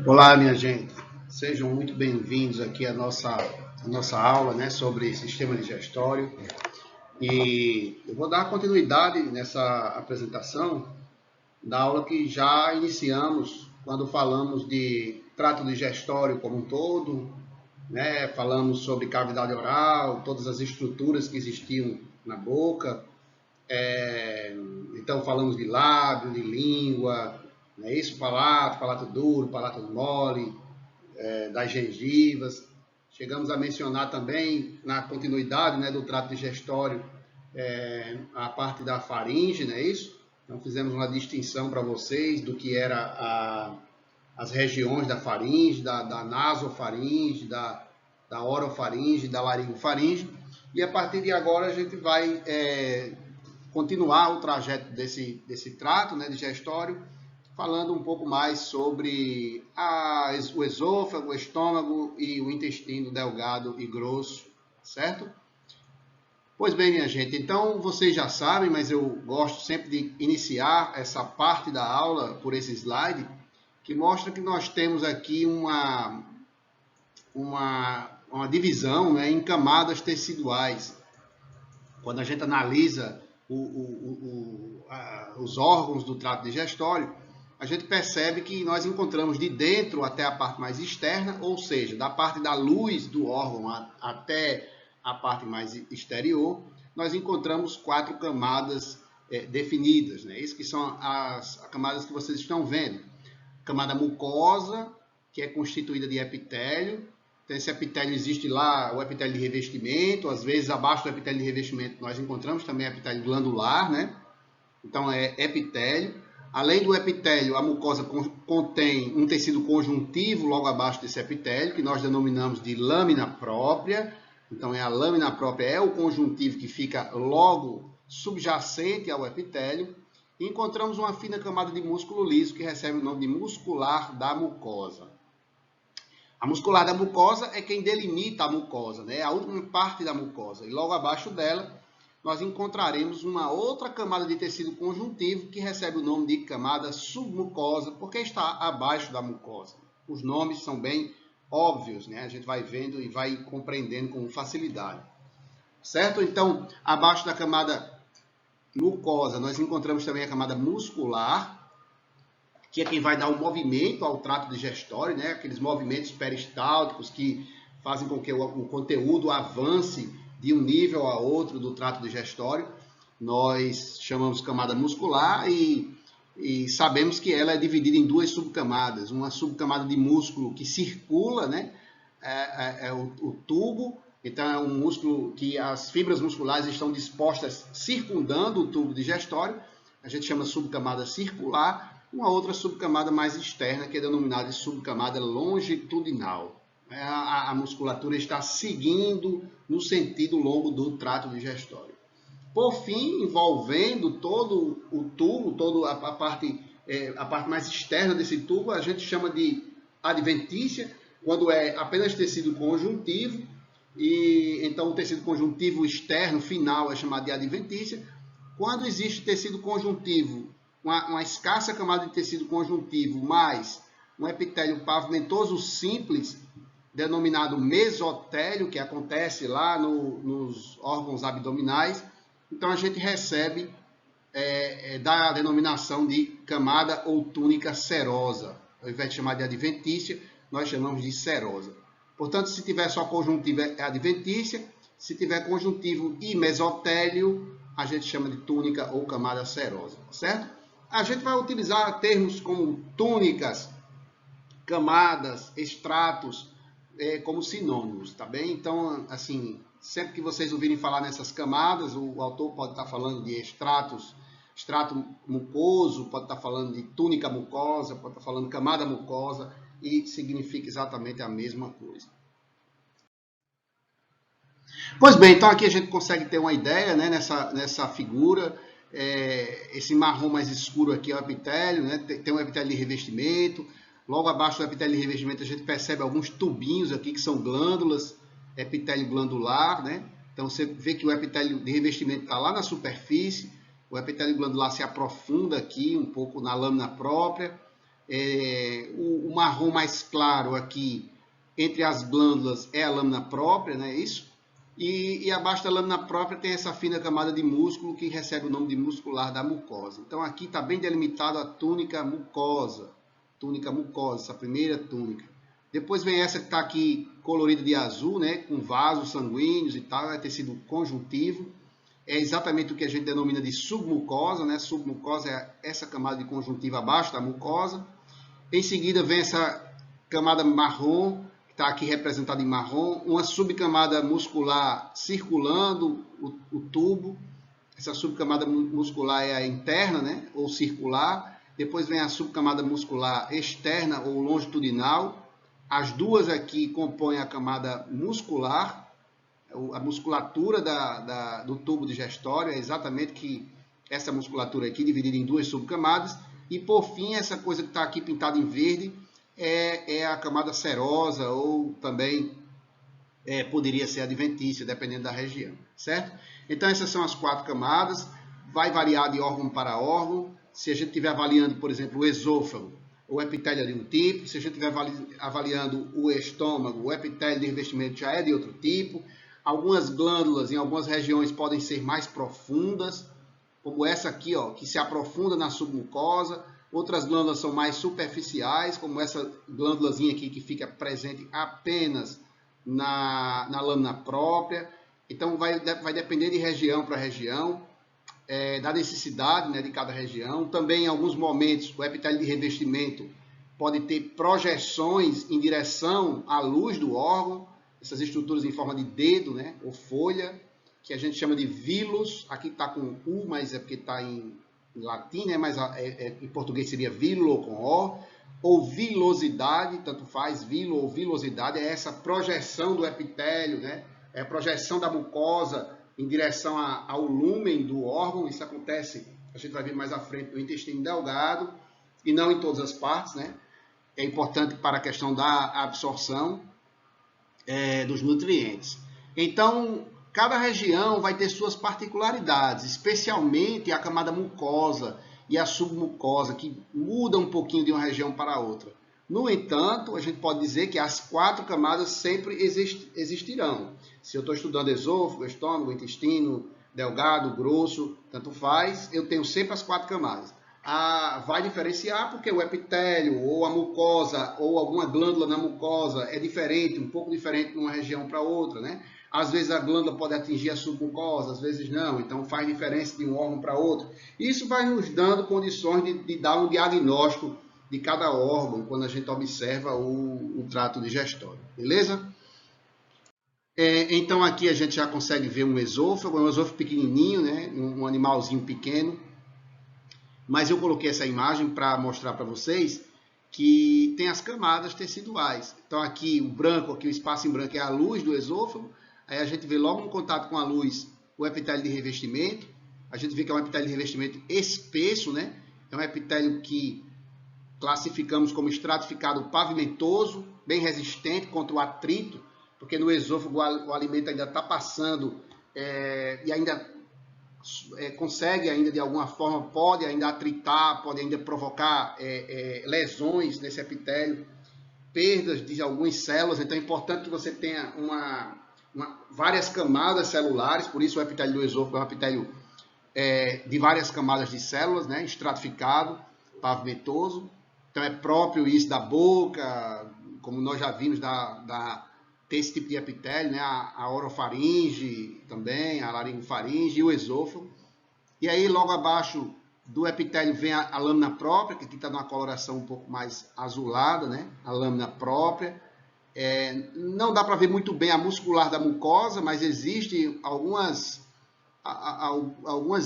Olá, minha gente. Sejam muito bem-vindos aqui à nossa aula, né, sobre sistema digestório. E eu vou dar continuidade nessa apresentação da aula que já iniciamos quando falamos de trato digestório como um todo, né? Falamos sobre cavidade oral, todas as estruturas que existiam na boca. Então falamos de lábio, de língua, né? Isso, palato duro, palato mole, das gengivas. Chegamos a mencionar também, na continuidade, né, do trato digestório, a parte da faringe, não é isso? Então fizemos uma distinção para vocês do que era as regiões da faringe, da nasofaringe, da orofaringe, da laringofaringe. E a partir de agora a gente vai continuar o trajeto desse trato, né, digestório, falando um pouco mais sobre o esôfago, o estômago e o intestino delgado e grosso, certo? Pois bem, minha gente, então vocês já sabem, mas eu gosto sempre de iniciar essa parte da aula por esse slide, que mostra que nós temos aqui uma divisão, né, em camadas teciduais. Quando a gente analisa os órgãos do trato digestório, a gente percebe que nós encontramos de dentro até a parte mais externa, ou seja, da parte da luz do órgão até a parte mais exterior, nós encontramos 4 camadas definidas, né? Isso que são as camadas que vocês estão vendo. Camada mucosa, que é constituída de epitélio. Então, esse epitélio existe lá, o epitélio de revestimento, às vezes abaixo do epitélio de revestimento nós encontramos também epitélio glandular, né? Então é epitélio. Além do epitélio, a mucosa contém um tecido conjuntivo logo abaixo desse epitélio, que nós denominamos de lâmina própria. Então a lâmina própria é o conjuntivo que fica logo subjacente ao epitélio. E encontramos uma fina camada de músculo liso, que recebe o nome de muscular da mucosa. A muscular da mucosa é quem delimita a mucosa, né? A última parte da mucosa. E logo abaixo dela, nós encontraremos uma outra camada de tecido conjuntivo que recebe o nome de camada submucosa, porque está abaixo da mucosa. Os nomes são bem óbvios, né? A gente vai vendo e vai compreendendo com facilidade. Certo? Então, abaixo da camada mucosa, nós encontramos também a camada muscular, que é quem vai dar o movimento ao trato digestório, né? Aqueles movimentos peristálticos que fazem com que o conteúdo avance de um nível a outro do trato digestório. Nós chamamos camada muscular e sabemos que ela é dividida em 2 subcamadas. Uma subcamada de músculo que circula, né? O tubo. Então, é um músculo que as fibras musculares estão dispostas circundando o tubo digestório. A gente chama subcamada circular. Uma outra subcamada mais externa, que é denominada de subcamada longitudinal. A musculatura está seguindo no sentido longo do trato digestório. Por fim, envolvendo todo o tubo, toda a parte mais externa desse tubo, a gente chama de adventícia, quando é apenas tecido conjuntivo, e então o tecido conjuntivo externo final é chamado de adventícia. Quando existe tecido conjuntivo, uma escassa camada de tecido conjuntivo, mais um epitélio pavimentoso simples, denominado mesotélio, que acontece lá nos órgãos abdominais, então a gente recebe da denominação de camada ou túnica serosa. Ao invés de chamar de adventícia, nós chamamos de serosa. Portanto, se tiver só conjuntivo é adventícia, se tiver conjuntivo e mesotélio, a gente chama de túnica ou camada serosa, certo? A gente vai utilizar termos como túnicas, camadas, estratos, como sinônimos, tá bem? Então, assim, sempre que vocês ouvirem falar nessas camadas, o autor pode estar falando de extrato mucoso, pode estar falando de túnica mucosa, pode estar falando de camada mucosa, e significa exatamente a mesma coisa. Pois bem, então aqui a gente consegue ter uma ideia, né, nessa figura. Esse marrom mais escuro aqui é o epitélio, né? Tem um epitélio de revestimento. Logo abaixo do epitélio de revestimento a gente percebe alguns tubinhos aqui que são glândulas, epitélio glandular, né? Então você vê que o epitélio de revestimento está lá na superfície, o epitélio glandular se aprofunda aqui um pouco na lâmina própria. O marrom mais claro aqui entre as glândulas é a lâmina própria, né? Isso. E abaixo da lâmina própria tem essa fina camada de músculo que recebe o nome de muscular da mucosa. Então aqui está bem delimitado a túnica mucosa, essa primeira túnica. Depois vem essa que está aqui colorida de azul, né? Com vasos sanguíneos e tal, é tecido conjuntivo. É exatamente o que a gente denomina de submucosa, né? Submucosa é essa camada de conjuntiva abaixo da mucosa. Em seguida vem essa camada marrom, que está aqui representada em marrom, uma subcamada muscular circulando o tubo. Essa subcamada muscular é a interna, né? Ou circular. Depois vem a subcamada muscular externa ou longitudinal. As duas aqui compõem a camada muscular. A musculatura do tubo digestório é exatamente que essa musculatura aqui, dividida em duas subcamadas. E, por fim, essa coisa que está aqui pintada em verde é a camada serosa, ou também poderia ser adventícia, dependendo da região, certo? Então, essas são as 4 camadas. Vai variar de órgão para órgão. Se a gente estiver avaliando, por exemplo, o esôfago, o epitélio é de um tipo. Se a gente estiver avaliando o estômago, o epitélio de revestimento já é de outro tipo. Algumas glândulas em algumas regiões podem ser mais profundas, como essa aqui, ó, que se aprofunda na submucosa. Outras glândulas são mais superficiais, como essa glândulazinha aqui que fica presente apenas na lâmina própria. Então vai depender de região para região, da necessidade, né, de cada região. Também em alguns momentos o epitélio de revestimento pode ter projeções em direção à luz do órgão. Essas estruturas em forma de dedo, né, ou folha, que a gente chama de vilos. Aqui está com U, mas é porque está em latim, né, mas em português seria vilo com O. Ou vilosidade, tanto faz, vilo ou vilosidade, é essa projeção do epitélio, né, é a projeção da mucosa em direção ao lúmen do órgão. Isso acontece, a gente vai ver mais à frente, no intestino delgado, e não em todas as partes, né. É importante para a questão da absorção dos nutrientes. Então, cada região vai ter suas particularidades, especialmente a camada mucosa e a submucosa, que muda um pouquinho de uma região para outra. No entanto, a gente pode dizer que as 4 camadas sempre existirão. Se eu estou estudando esôfago, estômago, intestino, delgado, grosso, tanto faz, eu tenho sempre as 4 camadas. Vai diferenciar porque o epitélio, ou a mucosa, ou alguma glândula na mucosa é diferente, um pouco diferente de uma região para outra, né? Às vezes a glândula pode atingir a submucosa, às vezes não, então faz diferença de um órgão para outro. Isso vai nos dando condições de dar um diagnóstico de cada órgão quando a gente observa o trato digestório, beleza? Então aqui a gente já consegue ver um esôfago pequenininho, né? Um animalzinho pequeno. Mas eu coloquei essa imagem para mostrar para vocês que tem as camadas teciduais. Então aqui o branco, aqui o espaço em branco é a luz do esôfago. Aí a gente vê logo no contato com a luz o epitélio de revestimento. A gente vê que é um epitélio de revestimento espesso, né? É um epitélio que classificamos como estratificado pavimentoso, bem resistente contra o atrito, porque no esôfago o alimento ainda está passando e ainda consegue ainda de alguma forma, pode ainda atritar, pode ainda provocar lesões nesse epitélio, perdas de algumas células. Então é importante que você tenha várias camadas celulares, por isso o epitélio do esôfago é um epitélio de várias camadas de células, né, estratificado, pavimentoso. Então é próprio isso da boca, como nós já vimos ter esse tipo de epitélio, né? A orofaringe também, a laringofaringe e o esôfago. E aí logo abaixo do epitélio vem a lâmina própria, que aqui está numa coloração um pouco mais azulada, né? A lâmina própria. Não dá para ver muito bem a muscular da mucosa, mas existem algumas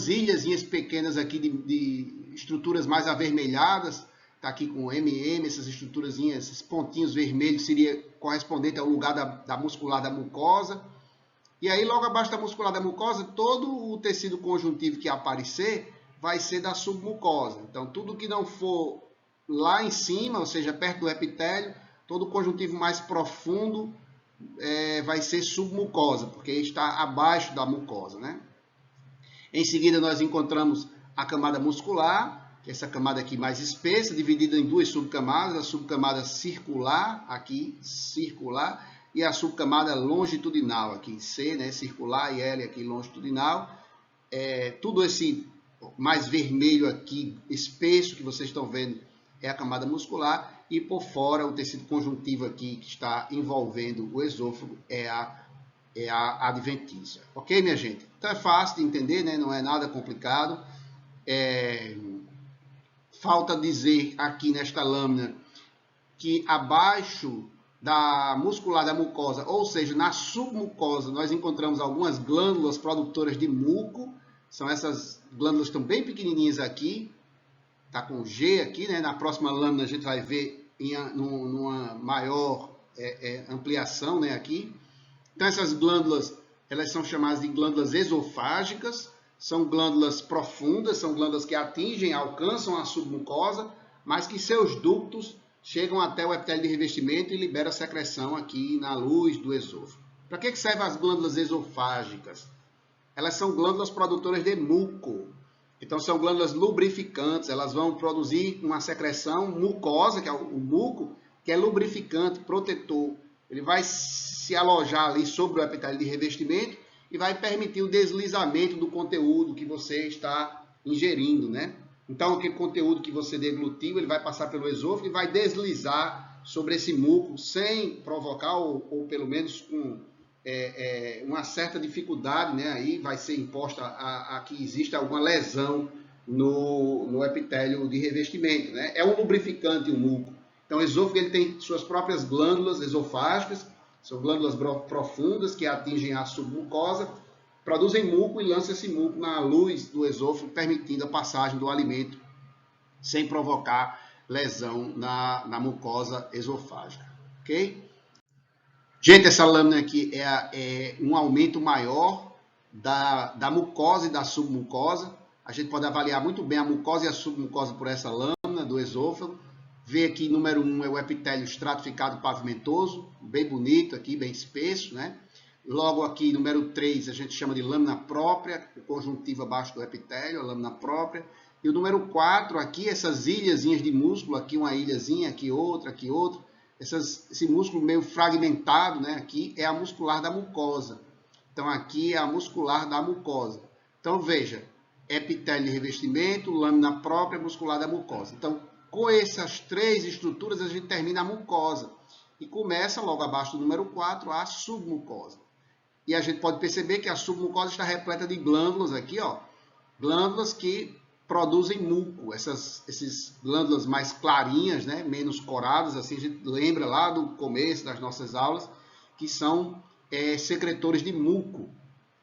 ilhazinhas pequenas aqui de estruturas mais avermelhadas. Está aqui com MM, essas estruturazinhas, esses pontinhos vermelhos seria correspondente ao lugar da muscular da mucosa. E aí, logo abaixo da muscular da mucosa, todo o tecido conjuntivo que aparecer vai ser da submucosa. Então, tudo que não for lá em cima, ou seja, perto do epitélio, todo o conjuntivo mais profundo vai ser submucosa, porque está abaixo da mucosa, né? Em seguida, nós encontramos a camada muscular. que é essa camada aqui mais espessa, dividida em duas subcamadas, a subcamada circular, aqui, circular, e a subcamada longitudinal, aqui, C, né, circular, e L aqui, longitudinal. Tudo esse mais vermelho aqui, espesso, que vocês estão vendo, é a camada muscular, e por fora o tecido conjuntivo aqui, que está envolvendo o esôfago, é a adventícia. Ok, minha gente? Então é fácil de entender, né? Não é nada complicado. Falta dizer aqui nesta lâmina que abaixo da muscular da mucosa, ou seja, na submucosa, nós encontramos algumas glândulas produtoras de muco. São essas glândulas que estão bem pequenininhas aqui. Está com G aqui, né? Na próxima lâmina a gente vai ver numa maior ampliação, né? Aqui. Então essas glândulas, elas são chamadas de glândulas esofágicas. São glândulas profundas, são glândulas que atingem, alcançam a submucosa, mas que seus ductos chegam até o epitélio de revestimento e liberam secreção aqui na luz do esôfago. Para que servem as glândulas esofágicas? Elas são glândulas produtoras de muco. Então são glândulas lubrificantes, elas vão produzir uma secreção mucosa, que é o muco, que é lubrificante, protetor. Ele vai se alojar ali sobre o epitélio de revestimento e vai permitir o deslizamento do conteúdo que você está ingerindo, né? Então, aquele conteúdo que você deglutiu, ele vai passar pelo esôfago e vai deslizar sobre esse muco sem provocar, ou pelo menos com uma certa dificuldade, né? Aí vai ser imposta a que exista alguma lesão no epitélio de revestimento, né? É um lubrificante o muco. Então, o esôfago ele tem suas próprias glândulas esofágicas. São glândulas profundas que atingem a submucosa, produzem muco e lançam esse muco na luz do esôfago, permitindo a passagem do alimento sem provocar lesão na mucosa esofágica. Ok? Gente, essa lâmina aqui é um aumento maior da mucosa e da submucosa. A gente pode avaliar muito bem a mucosa e a submucosa por essa lâmina do esôfago. Vê aqui, número 1 é o epitélio estratificado pavimentoso, bem bonito aqui, bem espesso, né? Logo aqui, número 3, a gente chama de lâmina própria, o conjuntivo abaixo do epitélio, a lâmina própria. E o número 4 aqui, essas ilhazinhas de músculo, aqui uma ilhazinha, aqui outra, esse músculo meio fragmentado, né? Aqui é a muscular da mucosa. Então aqui é a muscular da mucosa. Então veja, epitélio de revestimento, lâmina própria, muscular da mucosa. Então, com essas três estruturas, a gente termina a mucosa. E começa, logo abaixo do número 4, a submucosa. E a gente pode perceber que a submucosa está repleta de glândulas aqui, ó. Glândulas que produzem muco. Essas glândulas mais clarinhas, né, menos coradas, assim a gente lembra lá do começo das nossas aulas, que são secretores de muco.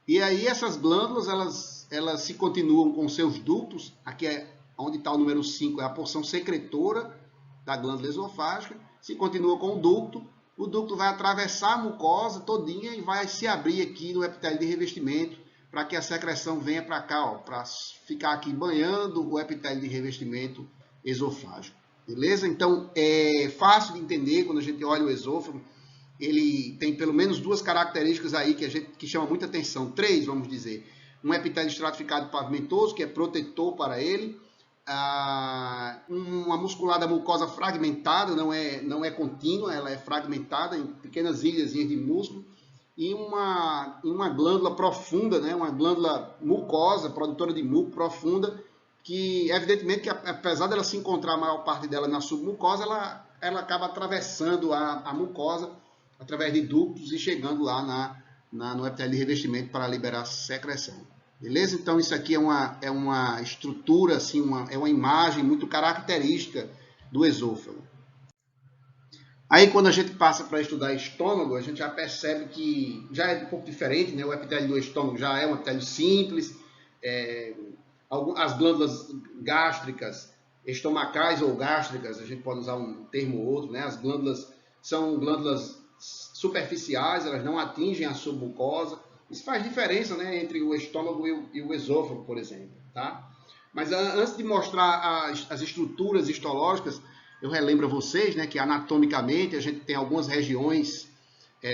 E aí essas glândulas, elas se continuam com seus ductos. Aqui onde está o número 5 é a porção secretora da glândula esofágica. Se continua com o ducto vai atravessar a mucosa todinha e vai se abrir aqui no epitélio de revestimento para que a secreção venha para cá, para ficar aqui banhando o epitélio de revestimento esofágico. Beleza? Então, é fácil de entender quando a gente olha o esôfago. Ele tem pelo menos duas características aí que chamam muita atenção. 3, vamos dizer. Um epitélio estratificado pavimentoso, que é protetor para ele. Uma muscular da mucosa fragmentada, não é contínua, ela é fragmentada em pequenas ilhas de músculo, e uma glândula profunda, né, uma glândula mucosa, produtora de muco profunda, que evidentemente que apesar dela se encontrar a maior parte dela na submucosa, ela acaba atravessando a mucosa através de ductos e chegando lá no epitélio de revestimento para liberar secreção. Beleza? Então, isso aqui é uma estrutura, assim, é uma imagem muito característica do esôfago. Aí, quando a gente passa para estudar estômago, a gente já percebe que já é um pouco diferente, né? O epitélio do estômago já é um epitélio simples. As glândulas gástricas, estomacais ou gástricas, a gente pode usar um termo ou outro, né? As glândulas são glândulas superficiais, elas não atingem a submucosa. Isso faz diferença, né, entre o estômago e o esôfago, por exemplo. Tá? Mas antes de mostrar as estruturas histológicas, eu relembro a vocês, né, que anatomicamente a gente tem algumas regiões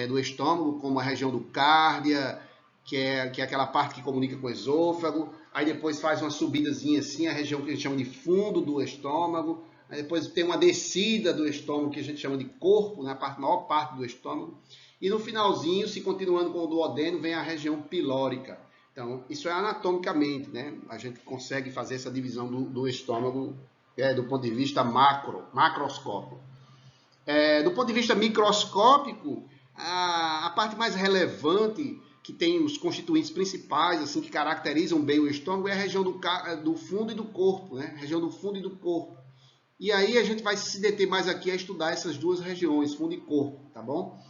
do estômago, como a região do cárdia, que é aquela parte que comunica com o esôfago, aí depois faz uma subidazinha assim, a região que a gente chama de fundo do estômago, aí depois tem uma descida do estômago que a gente chama de corpo, né, a maior parte do estômago, e no finalzinho, se continuando com o duodeno, vem a região pilórica. Então, isso é anatomicamente, né? A gente consegue fazer essa divisão do estômago do ponto de vista macroscópico. Do ponto de vista microscópico, a parte mais relevante, que tem os constituintes principais, assim, que caracterizam bem o estômago, é a região do fundo e do corpo, né? A região do fundo e do corpo. E aí a gente vai se deter mais aqui a estudar essas duas regiões, fundo e corpo, tá bom?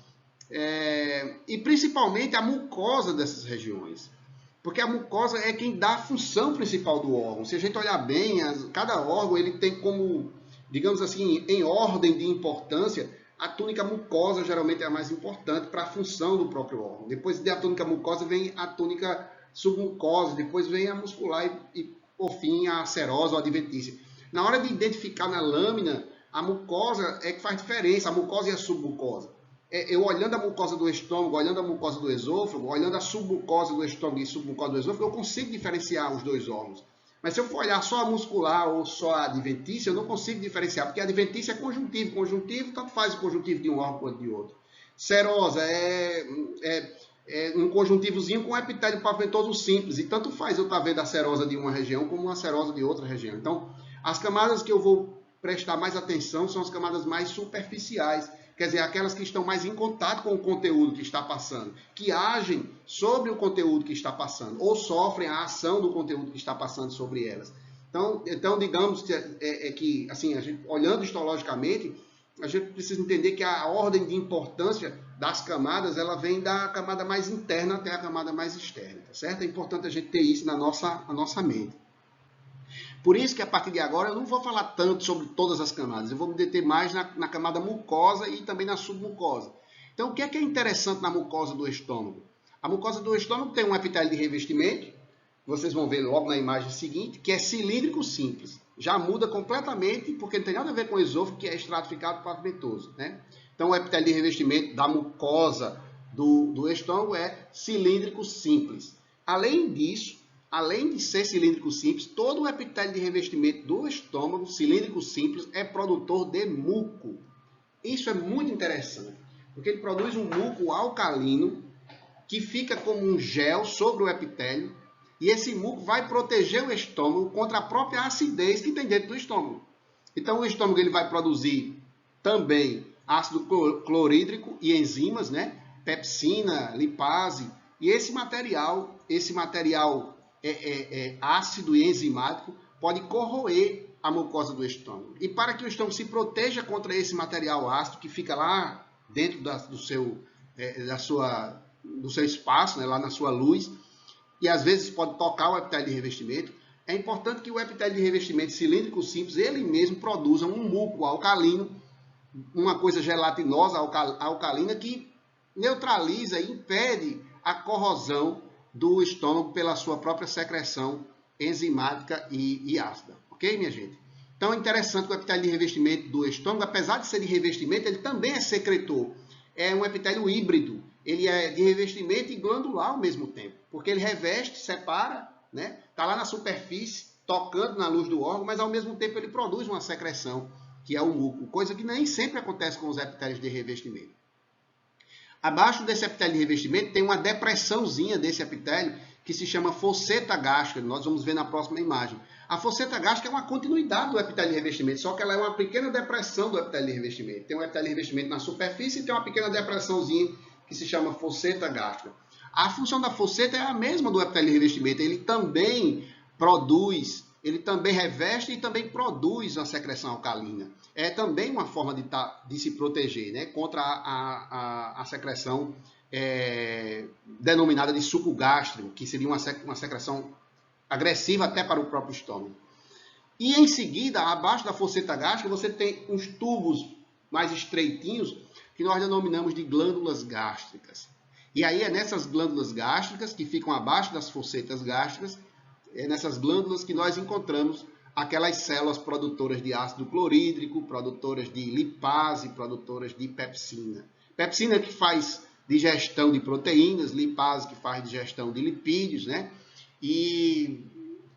E principalmente a mucosa dessas regiões. Porque a mucosa é quem dá a função principal do órgão. Se a gente olhar bem, cada órgão ele tem como, digamos assim, em ordem de importância, a túnica mucosa geralmente é a mais importante para a função do próprio órgão. Depois da túnica mucosa vem a túnica submucosa, depois vem a muscular e por fim, a serosa ou adventícia. Na hora de identificar na lâmina, a mucosa é que faz diferença, a mucosa e a submucosa. Eu olhando a mucosa do estômago, olhando a mucosa do esôfago, olhando a submucosa do estômago e submucosa do esôfago, eu consigo diferenciar os dois órgãos. Mas se eu for olhar só a muscular ou só a adventícia, eu não consigo diferenciar, porque a adventícia é conjuntivo. Conjuntivo, tanto faz o conjuntivo de um órgão quanto de outro. Serosa é um conjuntivozinho com epitélio pavimentoso simples. E tanto faz eu estar vendo a serosa de uma região como uma serosa de outra região. Então, as camadas que eu vou prestar mais atenção são as camadas mais superficiais. Quer dizer, aquelas que estão mais em contato com o conteúdo que está passando, que agem sobre o conteúdo que está passando, ou sofrem a ação do conteúdo que está passando sobre elas. Então digamos que assim, a gente, olhando histologicamente, a gente precisa entender que a ordem de importância das camadas, ela vem da camada mais interna até a camada mais externa, tá certo? É importante a gente ter isso na nossa mente. Por isso que a partir de agora eu não vou falar tanto sobre todas as camadas, eu vou me deter mais na camada mucosa e também na submucosa. Então, o que é interessante na mucosa do estômago? A mucosa do estômago tem um epitélio de revestimento, vocês vão ver logo na imagem seguinte, que é cilíndrico simples. Já muda completamente, porque não tem nada a ver com o esôfago, que é estratificado pavimentoso, né? Então, o epitélio de revestimento da mucosa do estômago é cilíndrico simples. Além disso, além de ser cilíndrico simples, todo o epitélio de revestimento do estômago, cilíndrico simples, é produtor de muco. Isso é muito interessante, porque ele produz um muco alcalino que fica como um gel sobre o epitélio, e esse muco vai proteger o estômago contra a própria acidez que tem dentro do estômago. Então o estômago ele vai produzir também ácido clorídrico e enzimas, né? Pepsina, lipase, e esse material ácido e enzimático pode corroer a mucosa do estômago. E para que o estômago se proteja contra esse material ácido que fica lá dentro do seu espaço, né, lá na sua luz, e às vezes pode tocar o epitélio de revestimento, é importante que o epitélio de revestimento cilíndrico simples, ele mesmo produza um muco alcalino, uma coisa gelatinosa alcalina que neutraliza e impede a corrosão do estômago pela sua própria secreção enzimática e ácida. Ok, minha gente? Então é interessante que o epitélio de revestimento do estômago, apesar de ser de revestimento, ele também é secretor. É um epitélio híbrido. Ele é de revestimento e glandular ao mesmo tempo. Porque ele reveste, separa, né? Está lá na superfície, tocando na luz do órgão, mas ao mesmo tempo ele produz uma secreção, que é o muco. Coisa que nem sempre acontece com os epitélios de revestimento. Abaixo desse epitélio de revestimento tem uma depressãozinha desse epitélio que se chama fosseta gástrica. Nós vamos ver na próxima imagem. A fosseta gástrica é uma continuidade do epitélio de revestimento, só que ela é uma pequena depressão do epitélio de revestimento. Tem um epitélio de revestimento na superfície e tem uma pequena depressãozinha que se chama fosseta gástrica. A função da fosseta é a mesma do epitélio de revestimento. Ele também produz, ele também reveste e também produz a secreção alcalina. É também uma forma de se proteger, né, contra a secreção denominada de suco gástrico, que seria uma secreção agressiva até para o próprio estômago. E em seguida, abaixo da fosseta gástrica, você tem uns tubos mais estreitinhos que nós denominamos de glândulas gástricas. E aí é nessas glândulas gástricas, que ficam abaixo das fossetas gástricas, é nessas glândulas que nós encontramos aquelas células produtoras de ácido clorídrico, produtoras de lipase, produtoras de pepsina. Pepsina que faz digestão de proteínas, lipase que faz digestão de lipídios, né? E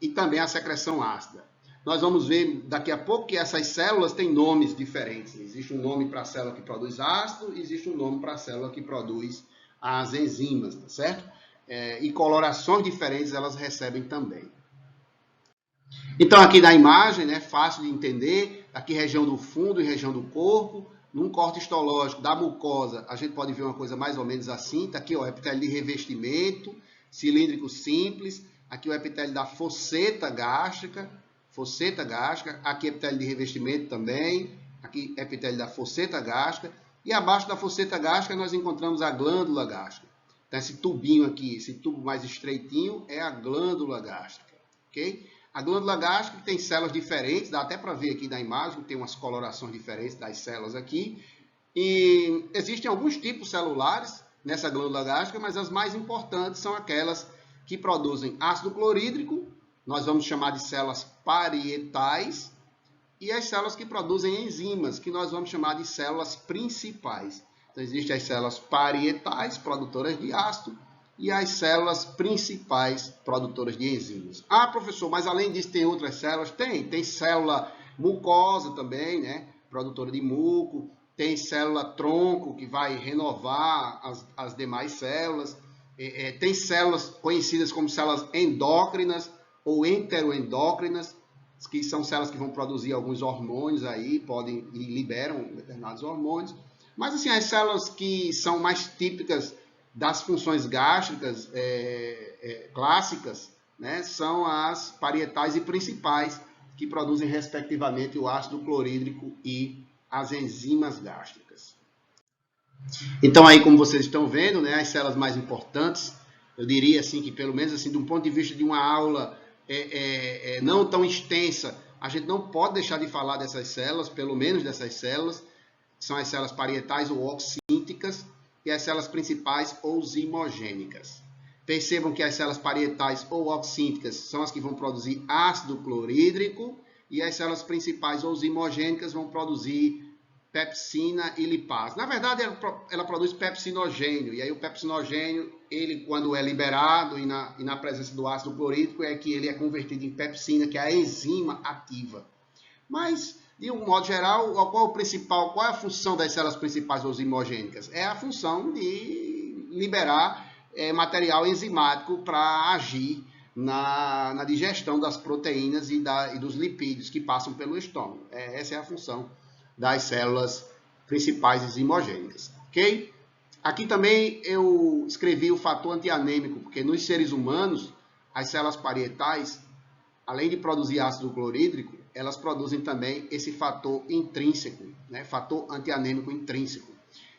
e também a secreção ácida. Nós vamos ver daqui a pouco que essas células têm nomes diferentes. Existe um nome para a célula que produz ácido, existe um nome para a célula que produz as enzimas, tá certo? E colorações diferentes elas recebem também. Então aqui na imagem, né, fácil de entender, aqui região do fundo e região do corpo, num corte histológico da mucosa, a gente pode ver uma coisa mais ou menos assim, tá aqui ó, epitélio de revestimento, cilíndrico simples, aqui o epitélio da fosseta gástrica, aqui epitélio de revestimento também, aqui epitélio da fosseta gástrica, e abaixo da fosseta gástrica nós encontramos a glândula gástrica. Então esse tubinho aqui, esse tubo mais estreitinho é a glândula gástrica, ok? A glândula gástrica tem células diferentes, dá até para ver aqui na imagem, tem umas colorações diferentes das células aqui. E existem alguns tipos celulares nessa glândula gástrica, mas as mais importantes são aquelas que produzem ácido clorídrico, nós vamos chamar de células parietais, e as células que produzem enzimas, que nós vamos chamar de células principais. Então, existem as células parietais, produtoras de ácido, e as células principais produtoras de enzimas. Ah, professor, mas além disso tem outras células? Tem célula mucosa também, né? Produtora de muco, tem célula tronco que vai renovar as demais células, tem células conhecidas como células endócrinas ou enteroendócrinas, que são células que vão produzir alguns hormônios aí, podem e liberam determinados hormônios. Mas assim, as células que são mais típicas das funções gástricas clássicas, né, são as parietais e principais, que produzem respectivamente o ácido clorídrico e as enzimas gástricas. Então aí, como vocês estão vendo, né, as células mais importantes, eu diria assim que pelo menos assim, de um ponto de vista de uma aula não tão extensa, a gente não pode deixar de falar dessas células, pelo menos dessas células, que são as células parietais ou oxínticas, e as células principais ou zimogênicas. Percebam que as células parietais ou oxínticas são as que vão produzir ácido clorídrico e as células principais ou zimogênicas vão produzir pepsina e lipase. Na verdade, ela produz pepsinogênio, e aí o pepsinogênio, ele, quando é liberado e na presença do ácido clorídrico, é que ele é convertido em pepsina, que é a enzima ativa. Mas, de um modo geral, qual é a função das células principais ou zimogênicas? É a função de liberar material enzimático para agir na digestão das proteínas e dos lipídios que passam pelo estômago. Essa é a função das células principais e zimogênicas, ok? Aqui também eu escrevi o fator antianêmico, porque nos seres humanos, as células parietais, além de produzir ácido clorídrico, elas produzem também esse fator intrínseco, né? Fator antianêmico intrínseco.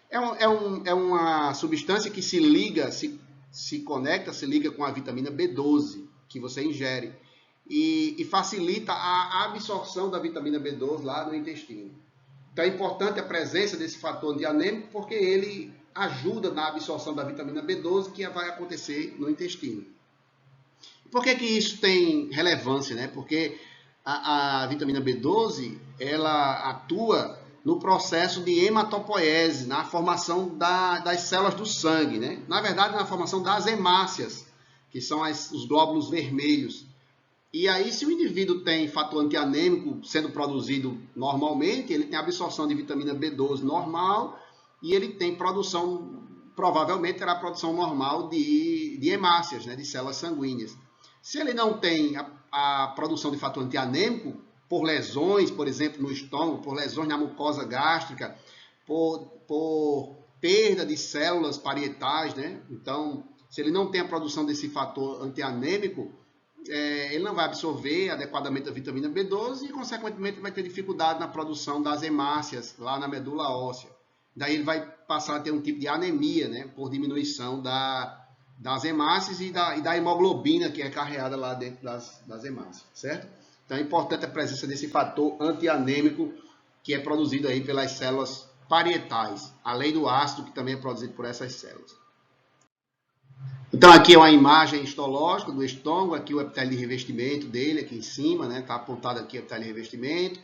É uma substância que se liga, se conecta, se liga com a vitamina B12 que você ingere e facilita a absorção da vitamina B12 lá no intestino. Então é importante a presença desse fator antianêmico porque ele ajuda na absorção da vitamina B12 que vai acontecer no intestino. Por que isso tem relevância, né? Porque a vitamina B12 ela atua no processo de hematopoiese, na formação das células do sangue, né? Na verdade, na formação das hemácias, que são os glóbulos vermelhos. E aí, se o indivíduo tem fator antianêmico sendo produzido normalmente, ele tem absorção de vitamina B12 normal e ele tem produção, provavelmente terá produção normal de hemácias, né? De células sanguíneas. Se ele não tem a produção de fator antianêmico, por lesões, por exemplo, no estômago, por lesões na mucosa gástrica, por perda de células parietais, né? Então, se ele não tem a produção desse fator antianêmico, ele não vai absorver adequadamente a vitamina B12 e, consequentemente, vai ter dificuldade na produção das hemácias lá na medula óssea. Daí ele vai passar a ter um tipo de anemia, né? Por diminuição das hemácias e da hemoglobina que é carreada lá dentro das hemácias, certo? Então é importante a presença desse fator antianêmico que é produzido aí pelas células parietais, além do ácido que também é produzido por essas células. Então aqui é uma imagem histológica do estômago, aqui o epitélio de revestimento dele, aqui em cima, né? Está apontado aqui o epitélio de revestimento.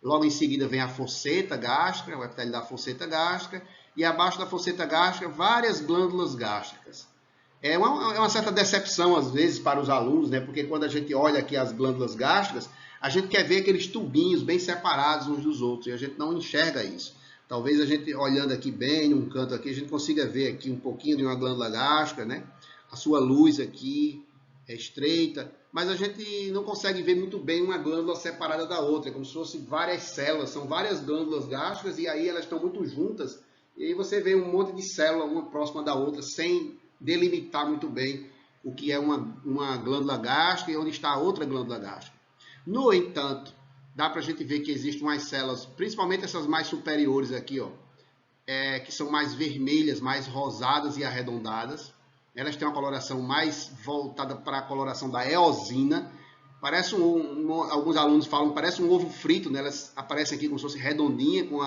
Logo em seguida vem a fosseta gástrica, o epitélio da fosseta gástrica, e abaixo da fosseta gástrica várias glândulas gástricas. É uma certa decepção, às vezes, para os alunos, né? Porque quando a gente olha aqui as glândulas gástricas, a gente quer ver aqueles tubinhos bem separados uns dos outros, e a gente não enxerga isso. Talvez a gente, olhando aqui bem, num canto aqui, a gente consiga ver aqui um pouquinho de uma glândula gástrica, né? A sua luz aqui é estreita, mas a gente não consegue ver muito bem uma glândula separada da outra. É como se fossem várias células, são várias glândulas gástricas, e aí elas estão muito juntas, e aí você vê um monte de célula, uma próxima da outra, sem delimitar muito bem o que é uma glândula gástrica e onde está a outra glândula gástrica. No entanto, dá para a gente ver que existem umas células, principalmente essas mais superiores aqui, ó, que são mais vermelhas, mais rosadas e arredondadas. Elas têm uma coloração mais voltada para a coloração da eosina. Parece alguns alunos falam, parece um ovo frito, né? Elas aparecem aqui como se fosse redondinha, com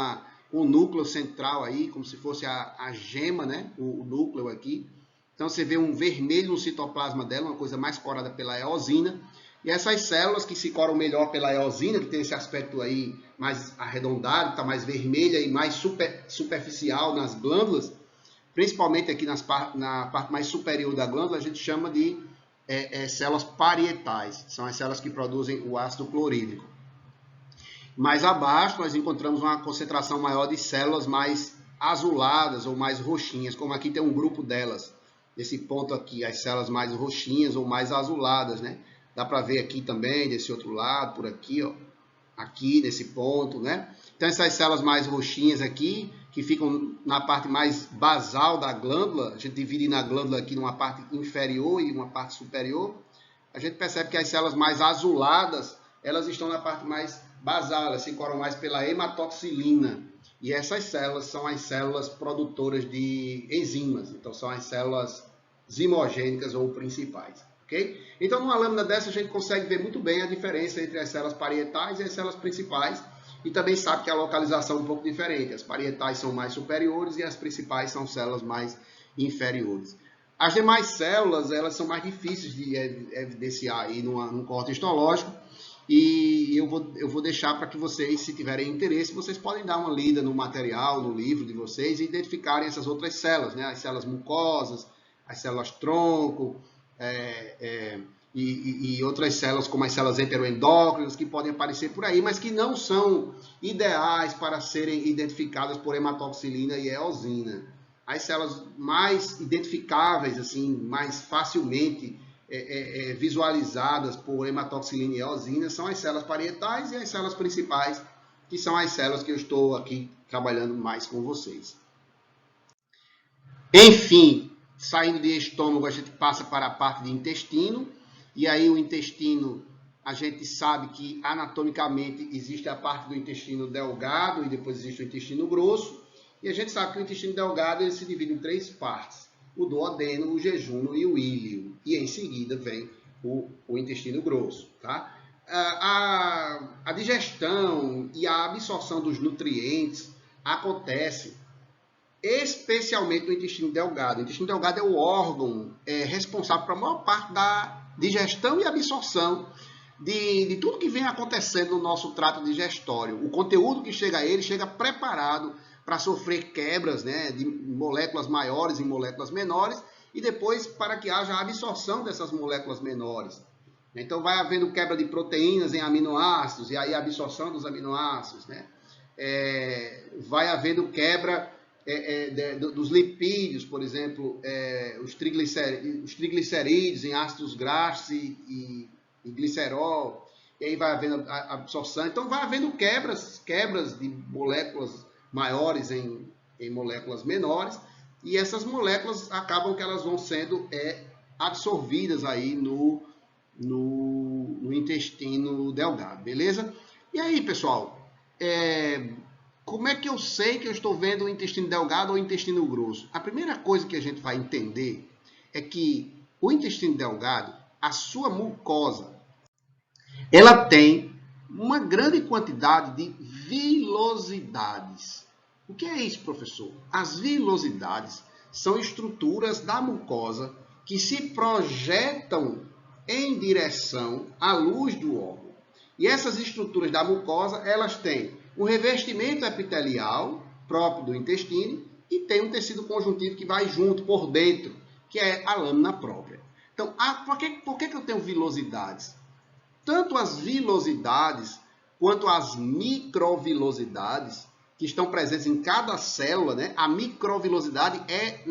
o núcleo central aí, como se fosse a gema, né? O núcleo aqui. Então você vê um vermelho no citoplasma dela, uma coisa mais corada pela eosina. E essas células que se coram melhor pela eosina, que tem esse aspecto aí mais arredondado, está mais vermelha e mais superficial nas glândulas, principalmente aqui na parte mais superior da glândula, a gente chama de células parietais. São as células que produzem o ácido clorídrico. Mais abaixo, nós encontramos uma concentração maior de células mais azuladas ou mais roxinhas, como aqui tem um grupo delas. Esse ponto aqui, as células mais roxinhas ou mais azuladas, né? Dá para ver aqui também, desse outro lado, por aqui, ó. Aqui, nesse ponto, né? Então, essas células mais roxinhas aqui, que ficam na parte mais basal da glândula, a gente divide na glândula aqui numa parte inferior e uma parte superior, a gente percebe que as células mais azuladas, elas estão na parte mais basal, elas se coram mais pela hematoxilina. E essas células são as células produtoras de enzimas, então são as células zimogênicas ou principais. Okay? Então, numa lâmina dessa, a gente consegue ver muito bem a diferença entre as células parietais e as células principais, e também sabe que a localização é um pouco diferente. As parietais são mais superiores e as principais são células mais inferiores. As demais células, elas são mais difíceis de evidenciar aí num corte histológico, e eu vou deixar para que vocês, se tiverem interesse, vocês podem dar uma lida no material, no livro de vocês, e identificarem essas outras células, né? As células mucosas, as células tronco, e outras células como as células enteroendócrinas que podem aparecer por aí, mas que não são ideais para serem identificadas por hematoxilina e eosina. As células mais identificáveis, assim, mais facilmente visualizadas por hematoxilina e eosina são as células parietais e as células principais, que são as células que eu estou aqui trabalhando mais com vocês. Enfim, saindo de estômago, a gente passa para a parte de intestino. E aí o intestino, a gente sabe que anatomicamente existe a parte do intestino delgado e depois existe o intestino grosso. E a gente sabe que o intestino delgado ele se divide em 3 partes. O duodeno, o jejúno e o íleo. E em seguida vem o intestino grosso. Tá? A digestão e a absorção dos nutrientes acontece especialmente no intestino delgado. O intestino delgado é o órgão responsável pela maior parte da digestão e absorção de tudo que vem acontecendo no nosso trato digestório. O conteúdo que chega a ele chega preparado para sofrer quebras, né, de moléculas maiores em moléculas menores e depois para que haja a absorção dessas moléculas menores. Então vai havendo quebra de proteínas em aminoácidos e aí a absorção dos aminoácidos, né? Vai havendo quebra dos lipídios, por exemplo, os triglicerídeos em ácidos graxos e glicerol, e aí vai havendo a absorção. Então vai havendo quebras de moléculas maiores em moléculas menores, e essas moléculas acabam que elas vão sendo absorvidas aí no intestino delgado, beleza? E aí, pessoal, como é que eu sei que eu estou vendo o intestino delgado ou o intestino grosso? A primeira coisa que a gente vai entender é que o intestino delgado, a sua mucosa, ela tem uma grande quantidade de vilosidades. O que é isso, professor? As vilosidades são estruturas da mucosa que se projetam em direção à luz do órgão. E essas estruturas da mucosa, elas têm um revestimento epitelial próprio do intestino e tem um tecido conjuntivo que vai junto por dentro, que é a lâmina própria. Então, por que eu tenho vilosidades? Tanto as vilosidades quanto as microvilosidades, que estão presentes em cada célula, né? A microvilosidade é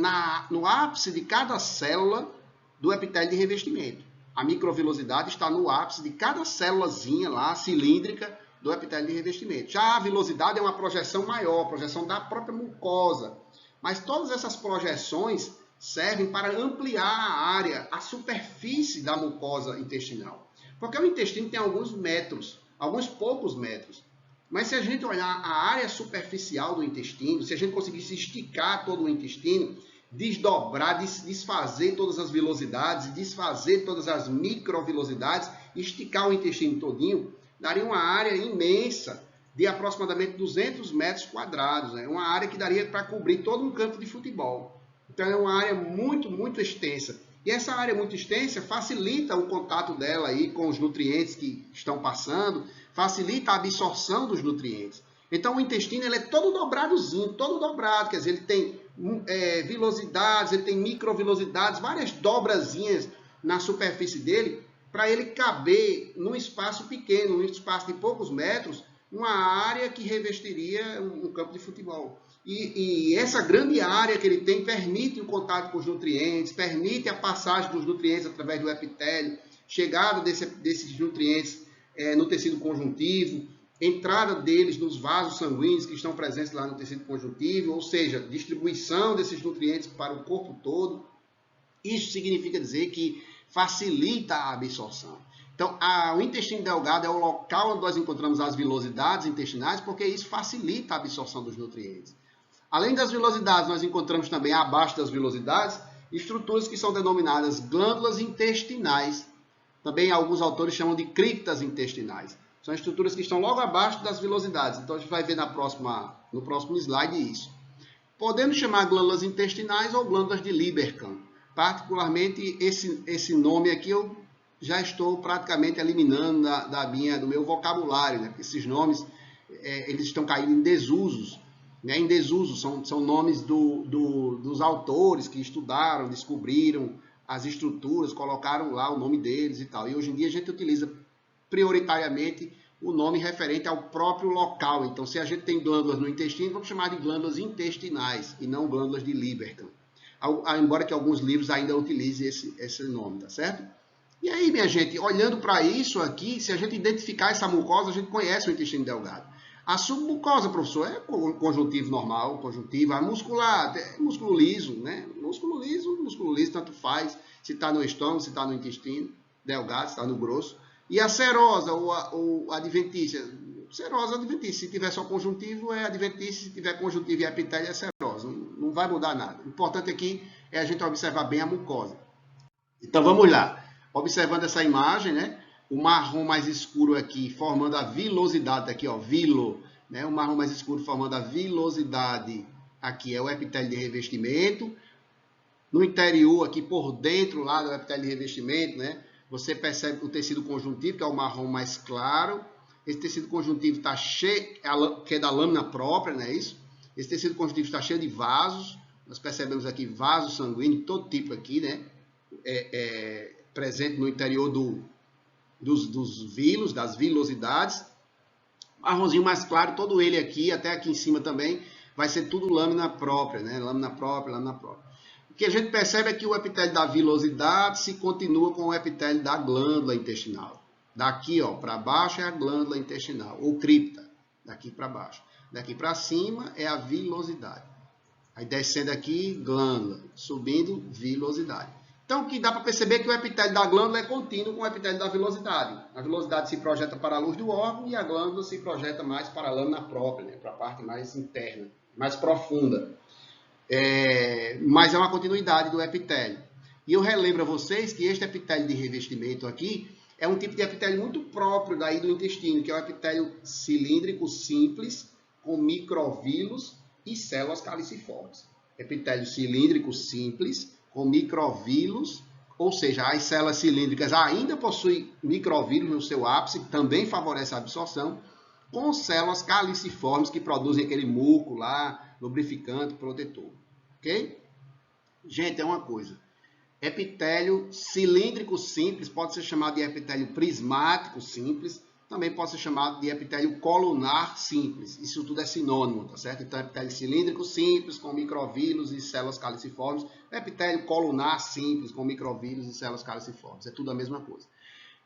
no ápice de cada célula do epitélio de revestimento. A microvilosidade está no ápice de cada célulazinha lá, cilíndrica, do epitélio de revestimento. Já a vilosidade é uma projeção maior, projeção da própria mucosa. Mas todas essas projeções servem para ampliar a área, a superfície da mucosa intestinal. Porque o intestino tem alguns metros, alguns poucos metros. Mas se a gente olhar a área superficial do intestino, se a gente conseguisse esticar todo o intestino, desdobrar, desfazer todas as vilosidades, desfazer todas as microvilosidades, esticar o intestino todinho, daria uma área imensa de aproximadamente 200 metros quadrados. É uma área que daria para cobrir todo um campo de futebol. Então é uma área muito, muito extensa. E essa área muito extensa facilita o contato dela aí com os nutrientes que estão passando, facilita a absorção dos nutrientes. Então o intestino ele é todo dobradozinho, todo dobrado, quer dizer, ele tem vilosidades, ele tem microvilosidades, várias dobrazinhas na superfície dele, para ele caber num espaço pequeno, num espaço de poucos metros, uma área que revestiria um campo de futebol. E essa grande área que ele tem permite o contato com os nutrientes, permite a passagem dos nutrientes através do epitélio, chegada desses nutrientes no tecido conjuntivo, entrada deles nos vasos sanguíneos que estão presentes lá no tecido conjuntivo, ou seja, distribuição desses nutrientes para o corpo todo. Isso significa dizer que facilita a absorção. Então, o intestino delgado é o local onde nós encontramos as vilosidades intestinais, porque isso facilita a absorção dos nutrientes. Além das vilosidades, nós encontramos também, abaixo das vilosidades, estruturas que são denominadas glândulas intestinais. Também alguns autores chamam de criptas intestinais. São estruturas que estão logo abaixo das vilosidades. Então, a gente vai ver no próximo slide isso. Podemos chamar glândulas intestinais ou glândulas de Lieberkühn. Particularmente, esse nome aqui eu já estou praticamente eliminando do meu vocabulário, né? Porque esses nomes eles estão caindo em desusos. Né? Em desuso, são nomes dos autores que estudaram, descobriram as estruturas, colocaram lá o nome deles e tal. E hoje em dia a gente utiliza prioritariamente o nome referente ao próprio local. Então, se a gente tem glândulas no intestino, vamos chamar de glândulas intestinais e não glândulas de Lieberkühn. Embora que alguns livros ainda utilizem esse nome, tá certo? E aí, minha gente, olhando para isso aqui, se a gente identificar essa mucosa, a gente conhece o intestino delgado. A submucosa, professor, é conjuntivo normal, conjuntiva. A muscular, é músculo liso, né? Músculo liso, tanto faz se está no estômago, se está no intestino delgado, se está no grosso. E a serosa ou adventícia, serosa ou adventícia. Se tiver só conjuntivo, é adventícia. Se tiver conjuntivo e epitélio, é serosa. Não vai mudar nada. O importante aqui é a gente observar bem a mucosa. Então, vamos lá. Observando essa imagem, né? O marrom mais escuro aqui formando a vilosidade, aqui ó, vilo, né? O marrom mais escuro formando a vilosidade, aqui é o epitélio de revestimento. No interior, aqui por dentro lá do epitélio de revestimento, né? Você percebe o tecido conjuntivo, que é o marrom mais claro. Esse tecido conjuntivo está cheio, que é da lâmina própria, não é isso? Esse tecido conjuntivo está cheio de vasos. Nós percebemos aqui vasos sanguíneos, todo tipo aqui, né? Presente no interior dos vilos, das vilosidades. Marronzinho mais claro, todo ele aqui, até aqui em cima também, vai ser tudo lâmina própria, né? Lâmina própria, lâmina própria. O que a gente percebe é que o epitélio da vilosidade se continua com o epitélio da glândula intestinal. Daqui, ó, para baixo é a glândula intestinal, ou cripta, daqui para baixo. Daqui para cima é a vilosidade. Aí descendo aqui, glândula, subindo, vilosidade. Então, que dá para perceber que o epitélio da glândula é contínuo com o epitélio da vilosidade. A vilosidade se projeta para a luz do órgão e a glândula se projeta mais para a lâmina própria, né? Para a parte mais interna, mais profunda. Mas é uma continuidade do epitélio. E eu relembro a vocês que este epitélio de revestimento aqui é um tipo de epitélio muito próprio daí do intestino, que é o epitélio cilíndrico simples, com microvilos e células caliciformes. Epitélio cilíndrico simples, com microvilos, ou seja, as células cilíndricas ainda possuem microvilos no seu ápice, que também favorece a absorção, com células caliciformes que produzem aquele muco lá, lubrificante, protetor. Ok? Gente, é uma coisa. Epitélio cilíndrico simples, pode ser chamado de epitélio prismático simples, também pode ser chamado de epitélio colunar simples. Isso tudo é sinônimo, tá certo? Então, epitélio cilíndrico simples, com microvírulos e células caliciformes. Epitélio colunar simples, com microvírulos e células caliciformes. É tudo a mesma coisa.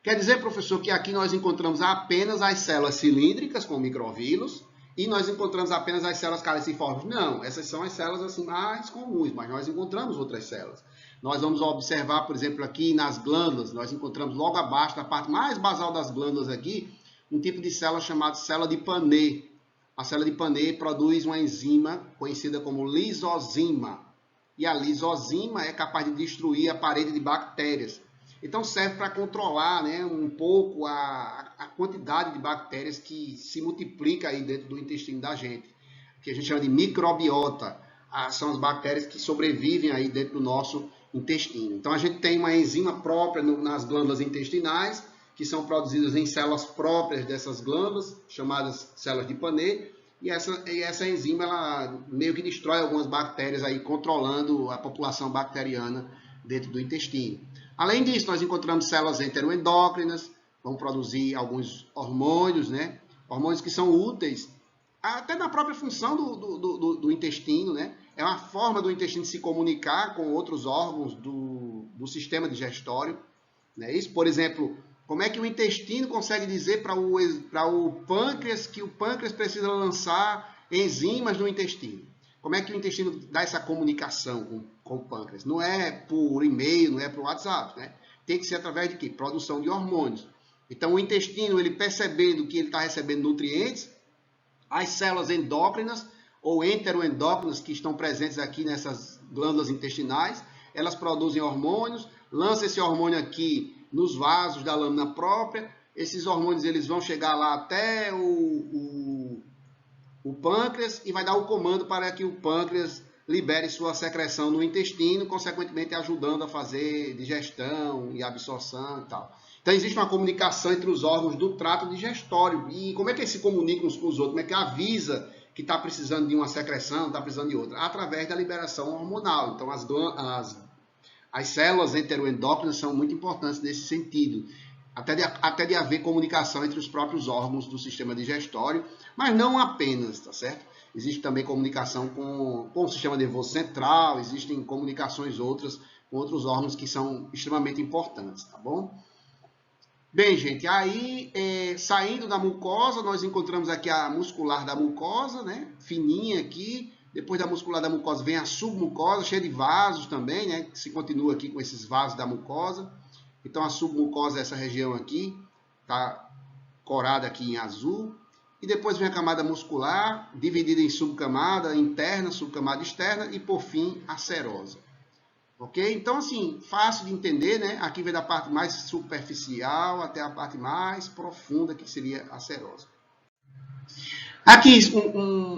Quer dizer, professor, que aqui nós encontramos apenas as células cilíndricas com microvírulos e nós encontramos apenas as células caliciformes? Não, essas são as células assim mais comuns, mas nós encontramos outras células. Nós vamos observar, por exemplo, aqui nas glândulas, nós encontramos logo abaixo, da parte mais basal das glândulas aqui, um tipo de célula chamada célula de Pannet. A célula de Pannet produz uma enzima conhecida como lisozima. E a lisozima é capaz de destruir a parede de bactérias. Então serve para controlar, né, um pouco a quantidade de bactérias que se multiplica aí dentro do intestino da gente, que a gente chama de microbiota. São as bactérias que sobrevivem aí dentro do nosso intestino. Então a gente tem uma enzima própria nas glândulas intestinais, que são produzidas em células próprias dessas glândulas, chamadas células de Pannet, e essa enzima ela meio que destrói algumas bactérias aí, controlando a população bacteriana dentro do intestino. Além disso, nós encontramos células enteroendócrinas, vão produzir alguns hormônios, né? Hormônios que são úteis até na própria função do intestino, né? É uma forma do intestino se comunicar com outros órgãos do sistema digestório. Né? Isso, por exemplo, como é que o intestino consegue dizer para o pâncreas que o pâncreas precisa lançar enzimas no intestino? Como é que o intestino dá essa comunicação com o pâncreas? Não é por e-mail, não é por WhatsApp, né? Tem que ser através de quê? Produção de hormônios. Então, o intestino, ele percebendo que ele está recebendo nutrientes, as células endócrinas ou enteroendócrinas que estão presentes aqui nessas glândulas intestinais, elas produzem hormônios, lançam esse hormônio aqui nos vasos da lâmina própria. Esses hormônios eles vão chegar lá até o pâncreas e vai dar o comando para que o pâncreas libere sua secreção no intestino, consequentemente ajudando a fazer digestão e absorção e tal. Então existe uma comunicação entre os órgãos do trato digestório. E como é que eles se comunicam uns com os outros? Como é que avisa que está precisando de uma secreção, está precisando de outra? Através da liberação hormonal. Então as células enteroendócrinas são muito importantes nesse sentido. Até de haver comunicação entre os próprios órgãos do sistema digestório, mas não apenas, tá certo? Existe também comunicação com o sistema nervoso central, existem comunicações outras com outros órgãos que são extremamente importantes, tá bom? Bem, gente, aí saindo da mucosa, nós encontramos aqui a muscular da mucosa, né? Fininha aqui. Depois da muscular da mucosa vem a submucosa, cheia de vasos também, né? Que se continua aqui com esses vasos da mucosa. Então, a submucosa é essa região aqui, tá corada aqui em azul. E depois vem a camada muscular, dividida em subcamada interna, subcamada externa e, por fim, a serosa. Ok? Então, assim, fácil de entender, né? Aqui vem da parte mais superficial até a parte mais profunda, que seria a serosa. Aqui,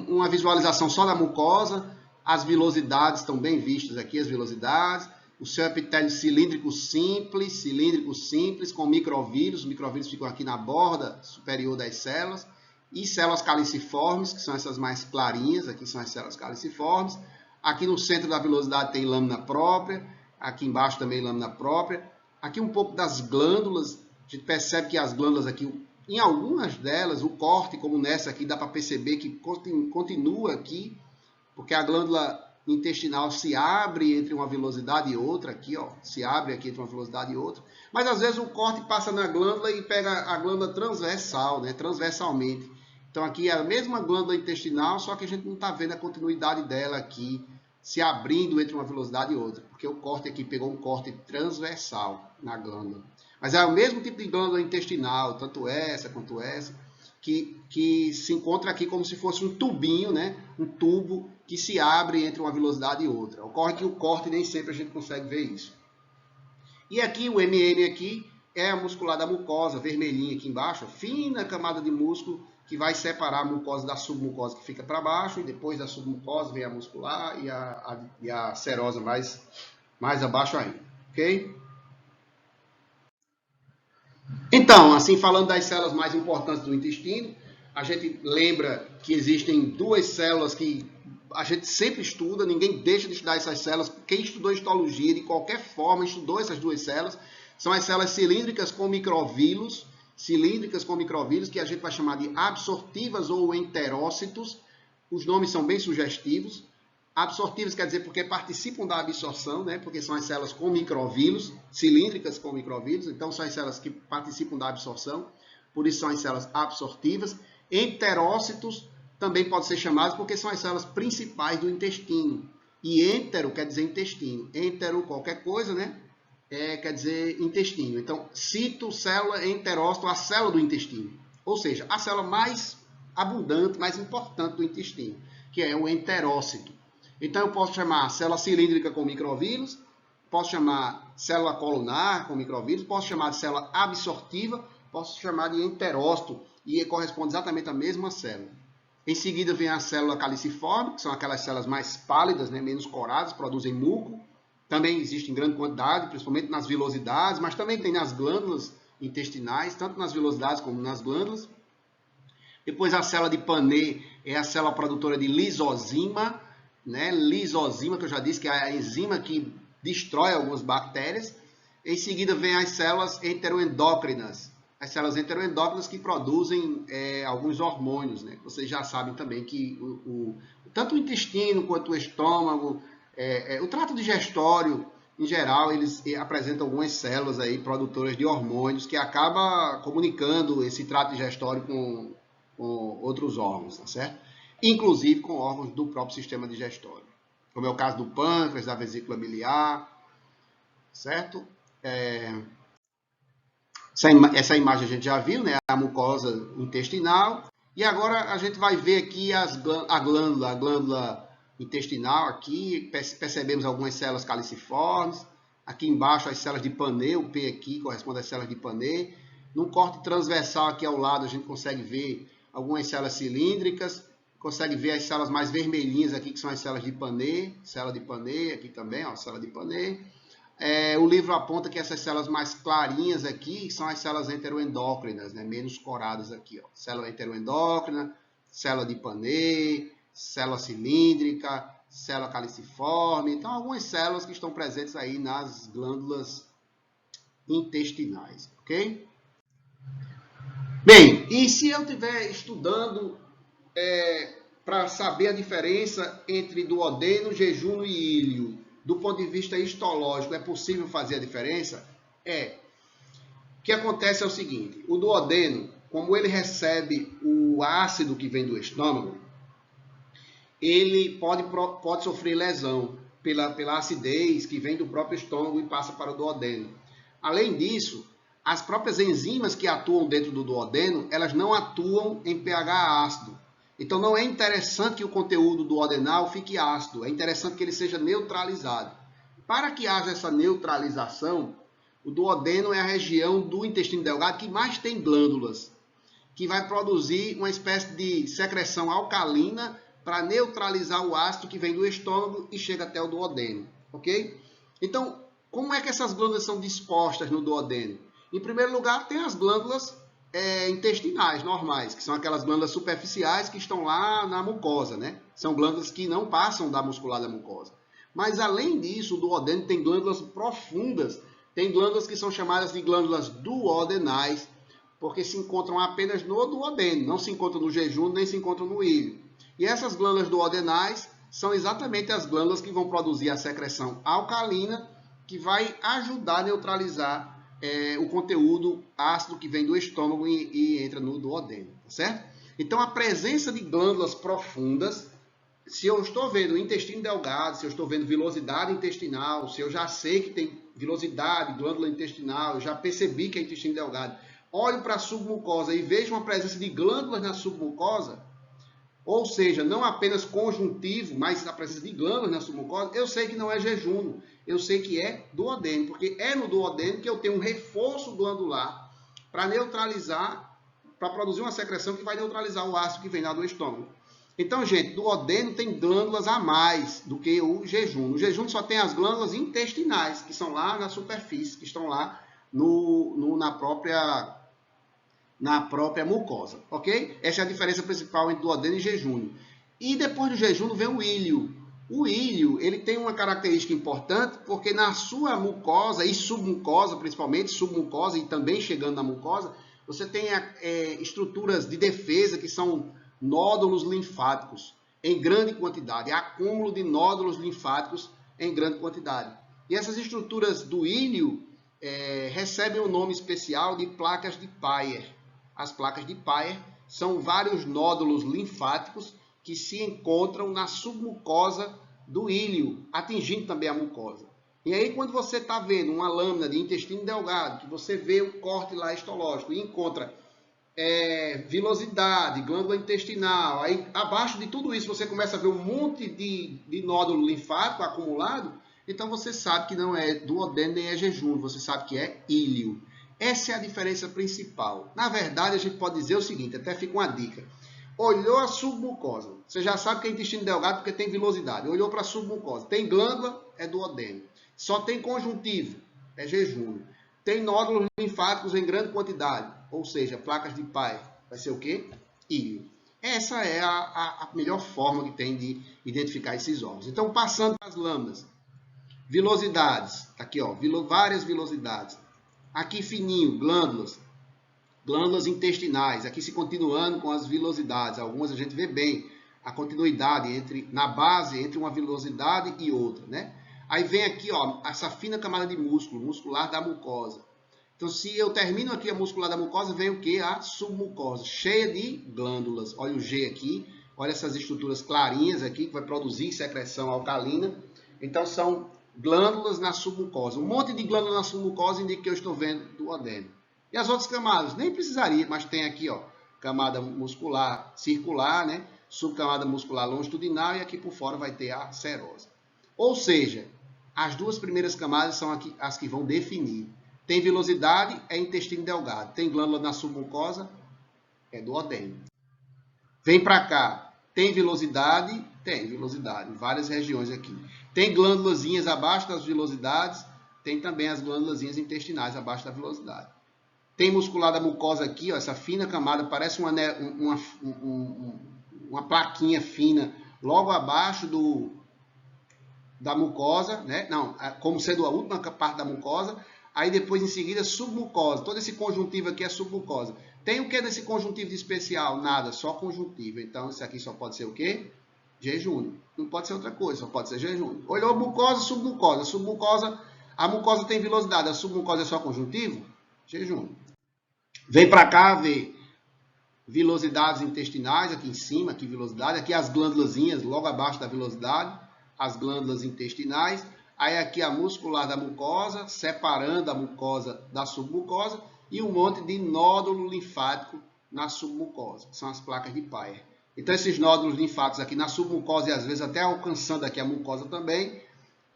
uma visualização só da mucosa. As vilosidades estão bem vistas aqui, as vilosidades. O seu epitélio cilíndrico simples, com microvírus. Os microvírus ficam aqui na borda superior das células. E células caliciformes, que são essas mais clarinhas. Aqui são as células caliciformes. Aqui no centro da vilosidade tem lâmina própria. Aqui embaixo também lâmina própria. Aqui um pouco das glândulas. A gente percebe que as glândulas aqui, em algumas delas, o corte, como nessa aqui, dá para perceber que continua aqui. Porque a glândula intestinal se abre entre uma vilosidade e outra, aqui, ó, se abre aqui entre uma vilosidade e outra, mas às vezes o corte passa na glândula e pega a glândula transversal, né, transversalmente. Então aqui é a mesma glândula intestinal, só que a gente não está vendo a continuidade dela aqui, se abrindo entre uma vilosidade e outra, porque o corte aqui pegou um corte transversal na glândula. Mas é o mesmo tipo de glândula intestinal, tanto essa quanto essa, que se encontra aqui como se fosse um tubinho, né? Um tubo que se abre entre uma vilosidade e outra. Ocorre que o corte nem sempre a gente consegue ver isso. E aqui o MM aqui é a muscular da mucosa, vermelhinha aqui embaixo, fina camada de músculo que vai separar a mucosa da submucosa que fica para baixo, e depois da submucosa vem a muscular e a serosa mais abaixo ainda, ok? Então, assim, falando das células mais importantes do intestino, a gente lembra que existem duas células que a gente sempre estuda, ninguém deixa de estudar essas células. Quem estudou histologia, de qualquer forma, estudou essas duas células. São as células cilíndricas com microvílulos, que a gente vai chamar de absortivas ou enterócitos. Os nomes são bem sugestivos. Absortivos quer dizer porque participam da absorção, né? Porque são as células com microvílulos, cilíndricas com microvílulos, então são as células que participam da absorção, por isso são as células absortivas. Enterócitos também pode ser chamados porque são as células principais do intestino. E entero quer dizer intestino. Entero, qualquer coisa, né? Quer dizer intestino. Então, citocélula, enterócito, a célula do intestino. Ou seja, a célula mais abundante, mais importante do intestino, que é o enterócito. Então, eu posso chamar célula cilíndrica com microvílulos, posso chamar célula colunar com microvílulos, posso chamar de célula absortiva, posso chamar de enterócito, e corresponde exatamente à mesma célula. Em seguida, vem a célula caliciforme, que são aquelas células mais pálidas, né, menos coradas, produzem muco. Também existe em grande quantidade, principalmente nas vilosidades, mas também tem nas glândulas intestinais, tanto nas vilosidades como nas glândulas. Depois, a célula de Pannet é a célula produtora de lisozima, né? Lisozima, que eu já disse que é a enzima que destrói algumas bactérias. Em seguida, vem as células heteroendócrinas. As células heteroendócrinas que produzem alguns hormônios, né? Vocês já sabem também que tanto o intestino quanto o estômago, o trato digestório, em geral, eles apresentam algumas células aí produtoras de hormônios que acabam comunicando esse trato digestório com outros órgãos, tá certo? Inclusive com órgãos do próprio sistema digestório, como é o caso do pâncreas, da vesícula biliar, certo? Essa imagem a gente já viu, né? A mucosa intestinal. E agora a gente vai ver aqui a glândula intestinal. Aqui percebemos algumas células caliciformes. Aqui embaixo as células de Pannet, o P aqui corresponde às células de Pannet. Num corte transversal aqui ao lado a gente consegue ver algumas células cilíndricas. Consegue ver as células mais vermelhinhas aqui, que são as células de Pannet. Célula de Pannet aqui também, ó, célula de Pannet. O livro aponta que essas células mais clarinhas aqui são as células heteroendócrinas, né, menos coradas aqui. Ó. Célula heteroendócrina, célula de Pannet, célula cilíndrica, célula caliciforme. Então, algumas células que estão presentes aí nas glândulas intestinais, ok? Bem, e se eu estiver estudando para saber a diferença entre duodeno, jejum e íleo, do ponto de vista histológico, é possível fazer a diferença? O que acontece é o seguinte, o duodeno, como ele recebe o ácido que vem do estômago, ele pode sofrer lesão pela acidez que vem do próprio estômago e passa para o duodeno. Além disso, as próprias enzimas que atuam dentro do duodeno, elas não atuam em pH ácido. Então, não é interessante que o conteúdo duodenal fique ácido, é interessante que ele seja neutralizado. Para que haja essa neutralização, o duodeno é a região do intestino delgado que mais tem glândulas, que vai produzir uma espécie de secreção alcalina para neutralizar o ácido que vem do estômago e chega até o duodeno, ok? Então, como é que essas glândulas são dispostas no duodeno? Em primeiro lugar, tem as glândulas intestinais normais, que são aquelas glândulas superficiais que estão lá na mucosa, né? São glândulas que não passam da muscular da mucosa. Mas, além disso, o duodeno tem glândulas profundas, tem glândulas que são chamadas de glândulas duodenais, porque se encontram apenas no duodeno, não se encontram no jejum, nem se encontram no íleo. E essas glândulas duodenais são exatamente as glândulas que vão produzir a secreção alcalina, que vai ajudar a neutralizar o conteúdo ácido que vem do estômago e entra no duodeno, tá certo? Então, a presença de glândulas profundas, se eu estou vendo intestino delgado, se eu estou vendo vilosidade intestinal, se eu já sei que tem vilosidade, glândula intestinal, eu já percebi que é intestino delgado, olho para a submucosa e vejo uma presença de glândulas na submucosa, ou seja, não apenas conjuntivo, mas a presença de glândulas na submucosa, eu sei que não é jejum, eu sei que é duodeno, porque é no duodeno que eu tenho um reforço glandular para neutralizar, para produzir uma secreção que vai neutralizar o ácido que vem lá do estômago. Então, gente, duodeno tem glândulas a mais do que o jejum. No jejum só tem as glândulas intestinais, que são lá na superfície, que estão lá na própria mucosa, ok? Essa é a diferença principal entre duodeno e jejum. E depois do jejum vem o íleo. O íleo, ele tem uma característica importante, porque na sua mucosa e submucosa, principalmente submucosa e também chegando na mucosa, você tem estruturas de defesa que são nódulos linfáticos em grande quantidade, acúmulo de nódulos linfáticos em grande quantidade. E essas estruturas do íleo recebem o nome especial de placas de Peyer. As placas de Peyer são vários nódulos linfáticos que se encontram na submucosa do íleo, atingindo também a mucosa. E aí, quando você está vendo uma lâmina de intestino delgado, que você vê o corte lá histológico e encontra vilosidade, glândula intestinal, aí abaixo de tudo isso você começa a ver um monte de nódulo linfático acumulado, então você sabe que não é duodeno nem é jejum, você sabe que é íleo. Essa é a diferença principal. Na verdade, a gente pode dizer o seguinte, até fica uma dica. Olhou a submucosa, você já sabe que é intestino delgado porque tem vilosidade. Olhou para a submucosa, tem glândula, é duodeno. Só tem conjuntivo, é jejum. Tem nódulos linfáticos em grande quantidade, ou seja, placas de Peyer. Vai ser o quê? Íleo. Essa é a melhor forma que tem de identificar esses órgãos. Então, passando para as lâminas. Vilosidades. Aqui, ó, várias vilosidades. Aqui fininho, glândulas. Glândulas intestinais. Aqui se continuando com as vilosidades. Algumas a gente vê bem a continuidade na base entre uma vilosidade e outra, né? Aí vem aqui, ó, essa fina camada de músculo, muscular da mucosa. Então, se eu termino aqui a muscular da mucosa, vem o quê? A submucosa, cheia de glândulas. Olha o G aqui, olha essas estruturas clarinhas aqui, que vai produzir secreção alcalina. Então, são glândulas na submucosa. Um monte de glândulas na submucosa indica que eu estou vendo duodeno. E as outras camadas? Nem precisaria, mas tem aqui, ó, camada muscular circular, né? Subcamada muscular longitudinal e aqui por fora vai ter a serosa. Ou seja, as duas primeiras camadas são as que vão definir. Tem vilosidade, é intestino delgado. Tem glândula na submucosa, é duodeno. Vem para cá, tem vilosidade? Tem vilosidade, em várias regiões aqui. Tem glândulazinhas abaixo das vilosidades, tem também as glândulazinhas intestinais abaixo da vilosidade. Tem muscular da mucosa aqui, ó, essa fina camada, parece uma plaquinha fina, logo abaixo da mucosa, né? Não, como sendo a última parte da mucosa, aí depois em seguida submucosa, todo esse conjuntivo aqui é submucosa. Tem o que nesse conjuntivo de especial? Nada, só conjuntivo. Então isso aqui só pode ser o quê? Jejum. Não pode ser outra coisa, só pode ser jejum. Olhou mucosa, submucosa. Submucosa, a mucosa tem vilosidade, a submucosa é só conjuntivo? Jejum. Vem para cá ver vilosidades intestinais, aqui em cima, aqui vilosidade, aqui as glândulazinhas, logo abaixo da vilosidade, as glândulas intestinais, aí aqui a muscular da mucosa, separando a mucosa da submucosa, e um monte de nódulo linfático na submucosa, são as placas de Peyer. Então esses nódulos linfáticos aqui na submucosa e às vezes até alcançando aqui a mucosa também,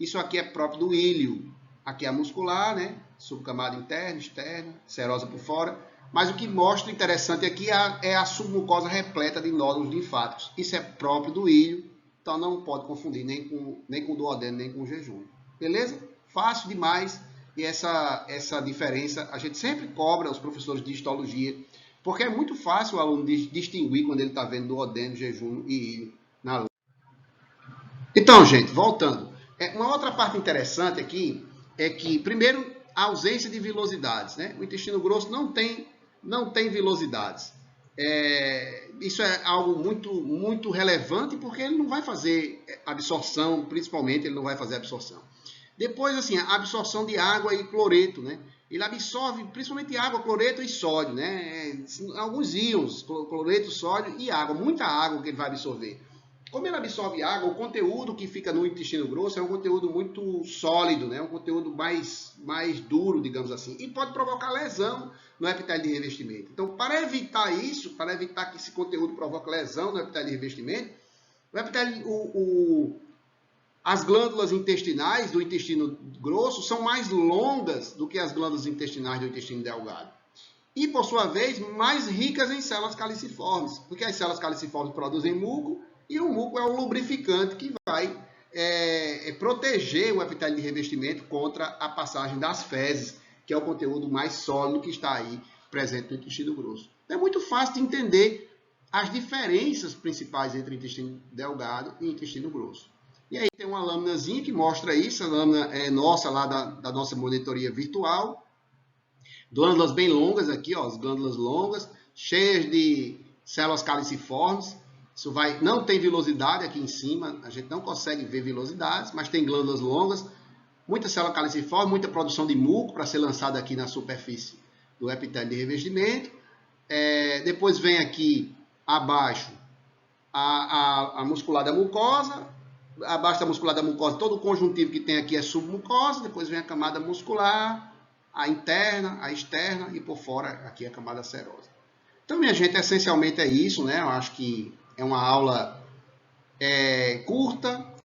isso aqui é próprio do íleo. Aqui é a muscular, né? Subcamada interna, externa, serosa por fora. Mas o que mostra interessante aqui é a submucosa repleta de nódulos linfáticos. Isso é próprio do íleo, então não pode confundir nem com duodeno, nem com jejum. Beleza? Fácil demais. E essa diferença a gente sempre cobra os professores de histologia, porque é muito fácil o aluno distinguir quando ele está vendo duodeno, jejum e íleo na aula. Então, gente, voltando. Uma outra parte interessante aqui é que, primeiro, a ausência de vilosidades, né? O intestino grosso não tem vilosidades. Isso é algo muito relevante porque ele não vai fazer absorção, principalmente ele não vai fazer absorção. Depois, assim, a absorção de água e cloreto, né? Ele absorve principalmente água, cloreto e sódio, né? Alguns íons, cloreto, sódio e água, muita água que ele vai absorver. Como ele absorve água, o conteúdo que fica no intestino grosso é um conteúdo muito sólido, né? Um conteúdo mais duro, digamos assim, e pode provocar lesão no epitélio de revestimento. Então, para evitar isso, para evitar que esse conteúdo provoque lesão no epitélio de revestimento, as glândulas intestinais do intestino grosso são mais longas do que as glândulas intestinais do intestino delgado. E, por sua vez, mais ricas em células caliciformes, porque as células caliciformes produzem muco, e o muco é um lubrificante que vai proteger o epitélio de revestimento contra a passagem das fezes, que é o conteúdo mais sólido que está aí presente no intestino grosso. É muito fácil de entender as diferenças principais entre intestino delgado e intestino grosso. E aí tem uma lâminazinha que mostra isso, a lâmina é nossa lá da nossa monitoria virtual. Glândulas bem longas aqui, ó, as glândulas longas, cheias de células caliciformes. Isso não tem vilosidade aqui em cima, a gente não consegue ver vilosidades, mas tem glândulas longas, muita célula caliciforme, muita produção de muco para ser lançada aqui na superfície do epitélio de revestimento. Depois vem aqui abaixo a muscular da mucosa, abaixo da muscular da mucosa, todo o conjuntivo que tem aqui é submucosa, depois vem a camada muscular, a interna, a externa e por fora aqui a camada serosa. Então, minha gente, essencialmente é isso, né? Eu acho que é uma aula curta,